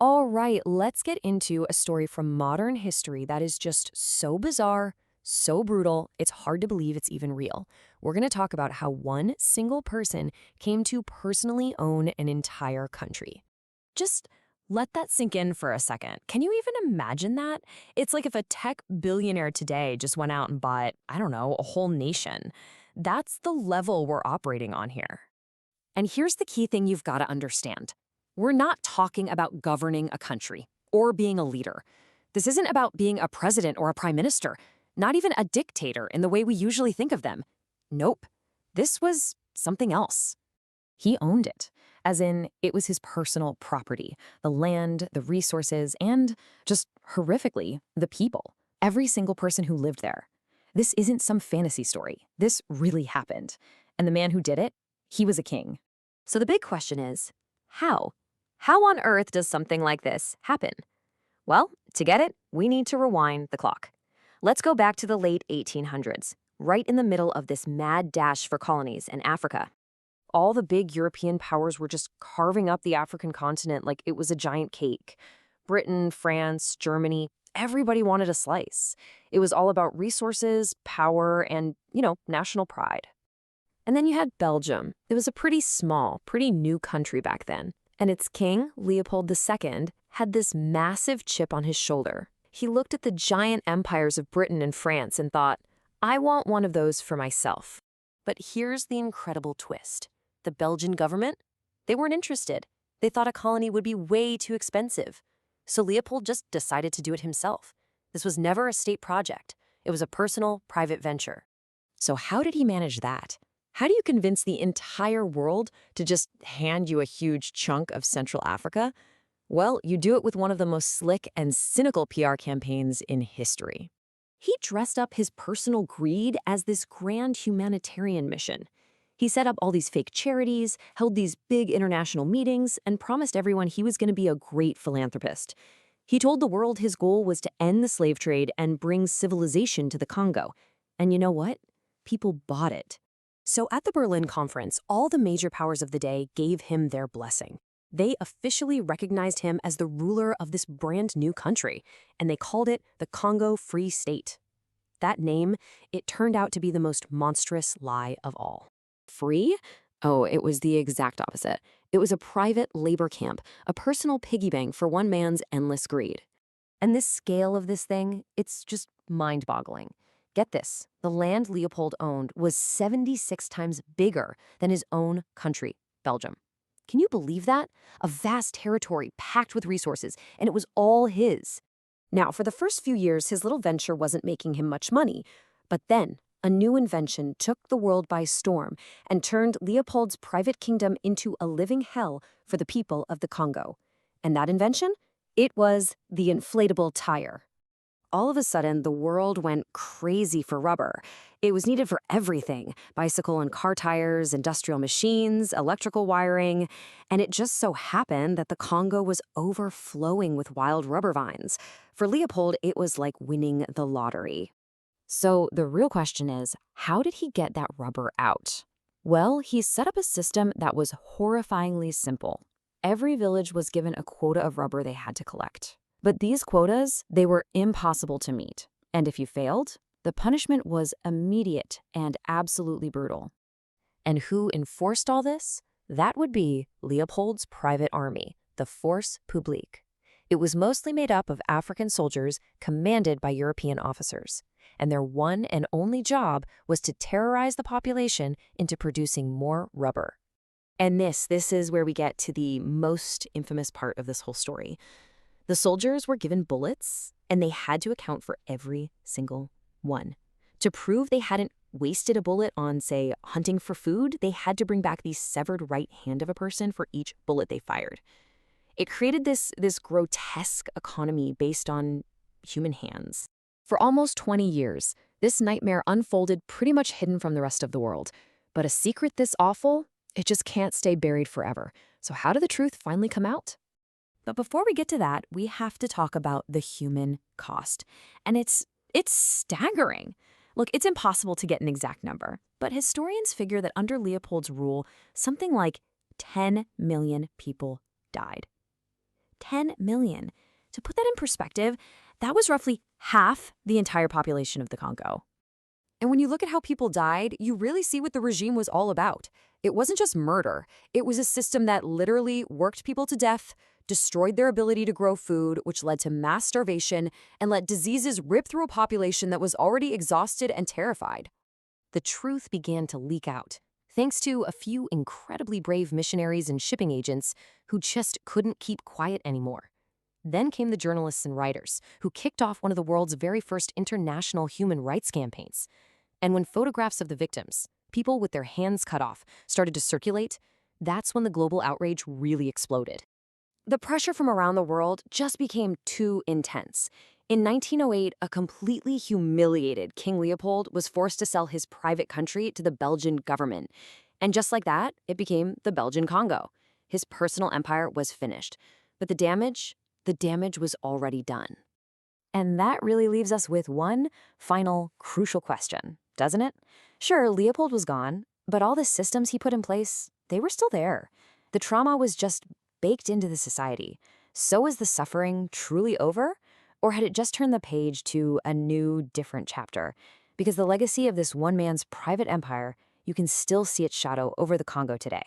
All right, let's get into a story from modern history that is just so bizarre, so brutal, it's hard to believe it's even real. We're going to talk about how one single person came to personally own an entire country. Just let that sink in for a second. Can you even imagine that? It's like if a tech billionaire today just went out and bought, I don't know, a whole nation. That's the level we're operating on here. And here's the key thing you've got to understand. We're not talking about governing a country or being a leader. This isn't about being a president or a prime minister, not even a dictator in the way we usually think of them. Nope. This was something else. He owned it, as in it was his personal property, the land, the resources, and, just horrifically, the people, every single person who lived there. This isn't some fantasy story. This really happened. And the man who did it, he was a king. So the big question is, how? How on earth does something like this happen? Well, to get it, we need to rewind the clock. Let's go back to the late 1800s, right in the middle of this mad dash for colonies in Africa. All the big European powers were just carving up the African continent like it was a giant cake. Britain, France, Germany, everybody wanted a slice. It was all about resources, power, and, national pride. And then you had Belgium. It was a pretty small, pretty new country back then. And its king, Leopold II, had this massive chip on his shoulder. He looked at the giant empires of Britain and France and thought, I want one of those for myself. But here's the incredible twist. The Belgian government? They weren't interested. They thought a colony would be way too expensive. So Leopold just decided to do it himself. This was never a state project. It was a personal, private venture. So how did he manage that? How do you convince the entire world to just hand you a huge chunk of Central Africa? Well, you do it with one of the most slick and cynical PR campaigns in history. He dressed up his personal greed as this grand humanitarian mission. He set up all these fake charities, held these big international meetings, and promised everyone he was going to be a great philanthropist. He told the world his goal was to end the slave trade and bring civilization to the Congo. And you know what? People bought it. So at the Berlin Conference, all the major powers of the day gave him their blessing. They officially recognized him as the ruler of this brand new country, and they called it the Congo Free State. That name, it turned out to be the most monstrous lie of all. Free? Oh, it was the exact opposite. It was a private labor camp, a personal piggy bank for one man's endless greed. And this scale of this thing, it's just mind-boggling. Get this, the land Leopold owned was 76 times bigger than his own country, Belgium. Can you believe that? A vast territory packed with resources, and it was all his. Now, for the first few years, his little venture wasn't making him much money, but then a new invention took the world by storm and turned Leopold's private kingdom into a living hell for the people of the Congo. And that invention? It was the inflatable tire. All of a sudden, the world went crazy for rubber. It was needed for everything: bicycle and car tires, industrial machines, electrical wiring, and it just so happened that the Congo was overflowing with wild rubber vines. For Leopold, it was like winning the lottery. So the real question is, how did he get that rubber out? Well, he set up a system that was horrifyingly simple. Every village was given a quota of rubber they had to collect. But these quotas, they were impossible to meet. And if you failed, the punishment was immediate and absolutely brutal. And who enforced all this? That would be Leopold's private army, the Force Publique. It was mostly made up of African soldiers commanded by European officers. And their one and only job was to terrorize the population into producing more rubber. And this is where we get to the most infamous part of this whole story. The soldiers were given bullets, and they had to account for every single one. To prove they hadn't wasted a bullet on, say, hunting for food, they had to bring back the severed right hand of a person for each bullet they fired. It created this grotesque economy based on human hands. For almost 20 years, this nightmare unfolded pretty much hidden from the rest of the world. But a secret this awful, it just can't stay buried forever. So how did the truth finally come out? But before we get to that, we have to talk about the human cost. And it's staggering. Look, it's impossible to get an exact number, but historians figure that under Leopold's rule, something like 10 million people died. 10 million. To put that in perspective, that was roughly half the entire population of the Congo. And when you look at how people died, you really see what the regime was all about. It wasn't just murder. It was a system that literally worked people to death, destroyed their ability to grow food, which led to mass starvation, and let diseases rip through a population that was already exhausted and terrified. The truth began to leak out, thanks to a few incredibly brave missionaries and shipping agents who just couldn't keep quiet anymore. Then came the journalists and writers, who kicked off one of the world's very first international human rights campaigns. And when photographs of the victims, people with their hands cut off, started to circulate, that's when the global outrage really exploded. The pressure from around the world just became too intense. In 1908, a completely humiliated King Leopold was forced to sell his private country to the Belgian government. And just like that, it became the Belgian Congo. His personal empire was finished. But the damage was already done. And that really leaves us with one final crucial question, doesn't it? Sure, Leopold was gone, but all the systems he put in place, they were still there. The trauma was just baked into the society. So is the suffering truly over? Or had it just turned the page to a new, different chapter? Because the legacy of this one man's private empire, you can still see its shadow over the Congo today.